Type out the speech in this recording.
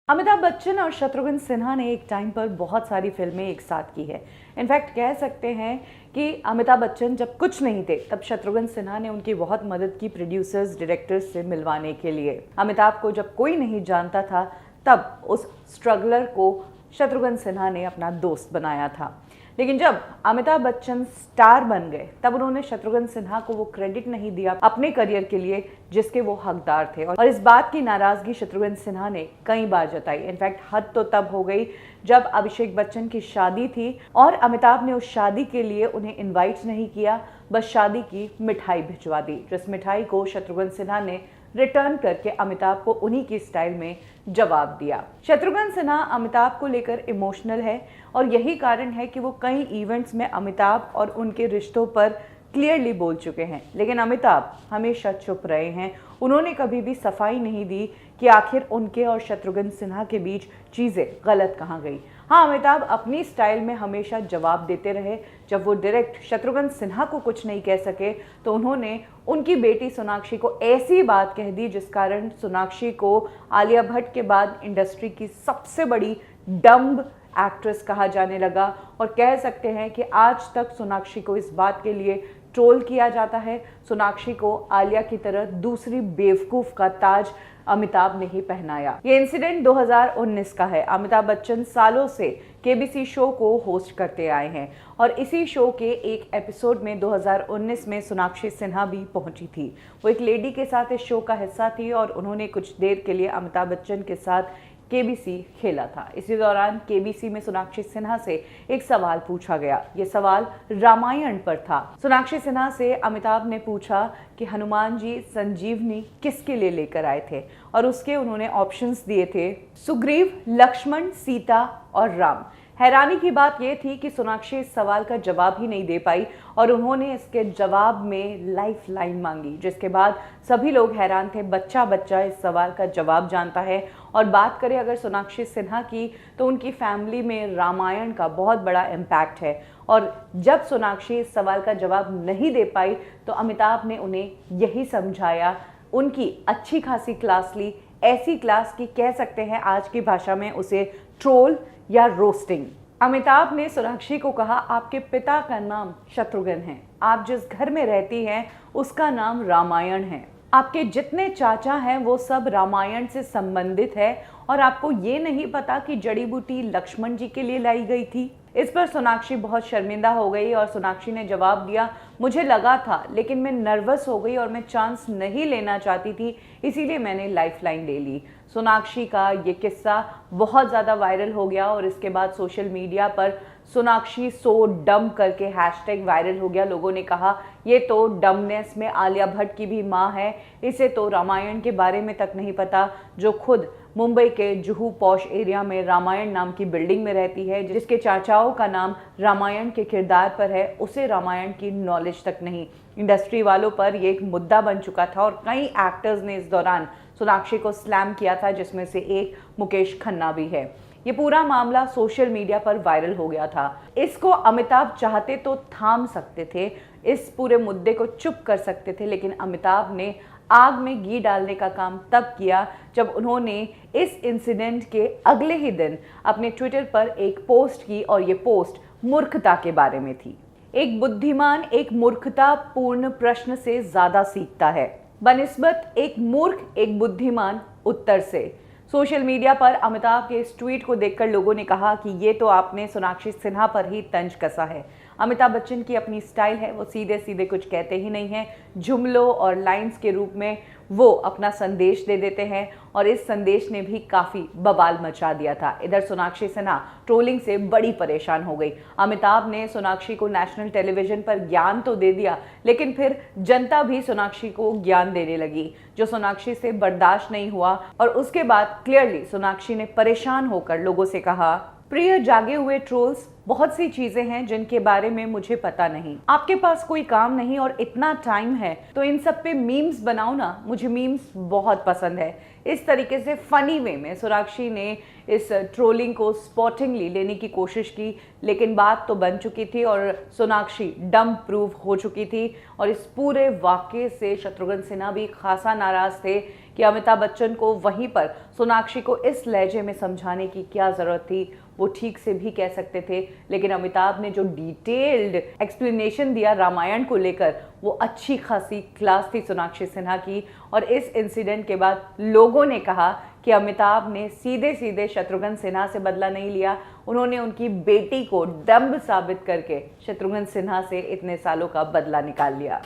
अमिताभ बच्चन और शत्रुघ्न सिन्हा ने एक टाइम पर बहुत सारी फिल्में एक साथ की है। इनफैक्ट कह सकते हैं कि अमिताभ बच्चन जब कुछ नहीं थे तब शत्रुघ्न सिन्हा ने उनकी बहुत मदद की प्रोड्यूसर्स डायरेक्टर्स से मिलवाने के लिए। अमिताभ को जब कोई नहीं जानता था तब उस स्ट्रगलर को शत्रुघ्न सिन्हा ने अपना दोस्त बनाया था। लेकिन जब अमिताभ बच्चन स्टार बन गए तब उन्होंने शत्रुघ्न सिन्हा को वो क्रेडिट नहीं दिया अपने करियर के लिए जिसके वो हकदार थे, और इस बात की नाराजगी शत्रुघ्न सिन्हा ने कई बार जताई। इनफैक्ट हद तो तब हो गई जब अभिषेक बच्चन की शादी थी और अमिताभ ने उस शादी के लिए उन्हें इनवाइट नहीं किया, बस शादी की मिठाई भिजवा दी, जिस मिठाई को शत्रुघ्न सिन्हा ने रिटर्न करके अमिताभ को उन्हीं की स्टाइल में जवाब दिया। शत्रुघ्न सिन्हा अमिताभ को लेकर इमोशनल है और यही कारण है कि वो कई इवेंट्स में अमिताभ और उनके रिश्तों पर क्लियरली बोल चुके हैं, लेकिन अमिताभ हमेशा चुप रहे हैं। उन्होंने कभी भी सफाई नहीं दी कि आखिर उनके और शत्रुघ्न सिन्हा के बीच चीज़ें गलत कहाँ गई। हाँ, अमिताभ अपनी स्टाइल में हमेशा जवाब देते रहे। जब वो डायरेक्ट शत्रुघ्न सिन्हा को कुछ नहीं कह सके तो उन्होंने उनकी बेटी सोनाक्षी को ऐसी बात कह दी जिस कारण सोनाक्षी को आलिया भट्ट के बाद इंडस्ट्री की सबसे बड़ी डम्ब एक्ट्रेस कहा जाने लगा। और कह सकते हैं कि आज तक सोनाक्षी को इस बात के लिए ट्रोल किया जाता है। सोनाक्षी को आलिया की तरह दूसरी बेवकूफ़ का ताज अमिताभ ने ही पहनाया। ये इंसिडेंट 2019 का है। अमिताभ बच्चन सालों से केबीसी शो को होस्ट करते आए हैं और इसी शो के एक एपिसोड में 2019 में सोनाक्षी सिन्हा भी पहुंची थी। वो एक लेडी के साथ इस शो का हिस्सा थी और उन्होंने कुछ देर के लिए अमिताभ बच्चन के साथ केबीसी खेला था। इसी दौरान केबीसी में सोनाक्षी सिन्हा से एक सवाल पूछा गया। ये सवाल रामायण पर था। सोनाक्षी सिन्हा से अमिताभ ने पूछा कि हनुमान जी संजीवनी किसके लिए लेकर आए थे, और उसके उन्होंने ऑप्शंस दिए थे सुग्रीव, लक्ष्मण, सीता और राम। हैरानी की बात यह थी कि सोनाक्षी इस सवाल का जवाब ही नहीं दे पाई और उन्होंने इसके जवाब में लाइफ लाइन मांगी, जिसके बाद सभी लोग हैरान थे। बच्चा बच्चा इस सवाल का जवाब जानता है। और बात करें अगर सोनाक्षी सिन्हा की तो उनकी फैमिली में रामायण का बहुत बड़ा इम्पैक्ट है। और जब सोनाक्षी इस सवाल का जवाब नहीं दे पाई तो अमिताभ ने उन्हें यही समझाया। उनकी अच्छी खासी क्लास ली, ऐसी क्लास की कह सकते हैं आज की भाषा में उसे ट्रोल या रोस्टिंग। अमिताभ ने सोनाक्षी को कहा, आपके पिता का नाम शत्रुघ्न है, आप जिस घर में रहती हैं उसका नाम रामायण है, आपके जितने चाचा हैं वो सब रामायण से संबंधित है और आपको ये नहीं पता कि जड़ी बूटी लक्ष्मण जी के लिए लाई गई थी। इस पर सोनाक्षी बहुत शर्मिंदा हो गई और सोनाक्षी ने जवाब दिया, मुझे लगा था लेकिन मैं नर्वस हो गई और मैं चांस नहीं लेना चाहती थी, इसीलिए मैंने लाइफलाइन ले ली। सोनाक्षी का ये किस्सा बहुत ज़्यादा वायरल हो गया और इसके बाद सोशल मीडिया पर सोनाक्षी सो डम करके हैशटैग वायरल हो गया। लोगों ने कहा ये तो डमनेस में आलिया भट्ट की भी माँ है, इसे तो रामायण के बारे में तक नहीं पता, जो खुद मुंबई के जुहू पॉश एरिया में रामायण नाम की बिल्डिंग में रहती है, जिसके चाचाओं का नाम रामायण के किरदार पर है, उसे रामायण की नॉलेज तक नहीं। इंडस्ट्री वालों पर ये एक मुद्दा बन चुका था और कई एक्टर्स ने इस दौरान सोनाक्षी को स्लैम किया था, जिसमें से एक मुकेश खन्ना भी है। ये पूरा मामला सोशल मीडिया पर वायरल हो गया था। इसको अमिताभ चाहते तो थाम सकते थे, इस पूरे मुद्दे को चुप कर सकते थे, लेकिन अमिताभ ने आग में घी डालने का काम तब किया जब उन्होंने इस इंसिडेंट के अगले ही दिन अपने ट्विटर पर एक पोस्ट की और ये पोस्ट मूर्खता के बारे में थी। एक बुद्धिमान एक मूर्खतापूर्ण प्रश्न से ज्यादा सीखता है बनिस्बत एक मूर्ख एक बुद्धिमान उत्तर से। सोशल मीडिया पर अमिताभ के इस ट्वीट को देखकर लोगों ने कहा कि ये तो आपने सोनाक्षी सिन्हा पर ही तंज कसा है। अमिताभ बच्चन की अपनी स्टाइल है, वो सीधे सीधे कुछ कहते ही नहीं हैं, जुमलों और लाइंस के रूप में वो अपना संदेश दे देते हैं और इस संदेश ने भी काफ़ी बवाल मचा दिया था। इधर सोनाक्षी सिन्हा ट्रोलिंग से बड़ी परेशान हो गई। अमिताभ ने सोनाक्षी को नेशनल टेलीविजन पर ज्ञान तो दे दिया, लेकिन फिर जनता भी सोनाक्षी को ज्ञान देने लगी, जो सोनाक्षी से बर्दाश्त नहीं हुआ। और उसके बाद क्लियरली सोनाक्षी ने परेशान होकर लोगों से कहा, प्रिय जागे हुए ट्रोल्स, बहुत सी चीजें हैं जिनके बारे में मुझे पता नहीं। आपके पास कोई काम नहीं और इतना टाइम है तो इन सब पे मीम्स बनाओ ना, मुझे मीम्स बहुत पसंद है। इस तरीके से फनी वे में सोनाक्षी ने इस ट्रोलिंग को स्पॉटिंगली लेने की कोशिश की, लेकिन बात तो बन चुकी थी और सोनाक्षी डम प्रूव हो चुकी थी। और इस पूरे वाकये से शत्रुघ्न सिन्हा भी खासा नाराज थे कि अमिताभ बच्चन को वहीं पर सोनाक्षी को इस लहजे में समझाने की क्या ज़रूरत थी, वो ठीक से भी कह सकते थे। लेकिन अमिताभ ने जो डिटेल्ड एक्सप्लेनेशन दिया रामायण को लेकर, वो अच्छी खासी क्लास थी सोनाक्षी सिन्हा की। और इस इंसिडेंट के बाद लोगों ने कहा कि अमिताभ ने सीधे सीधे शत्रुघ्न सिन्हा से बदला नहीं लिया, उन्होंने उनकी बेटी को डम्ब साबित करके शत्रुघ्न सिन्हा से इतने सालों का बदला निकाल लिया।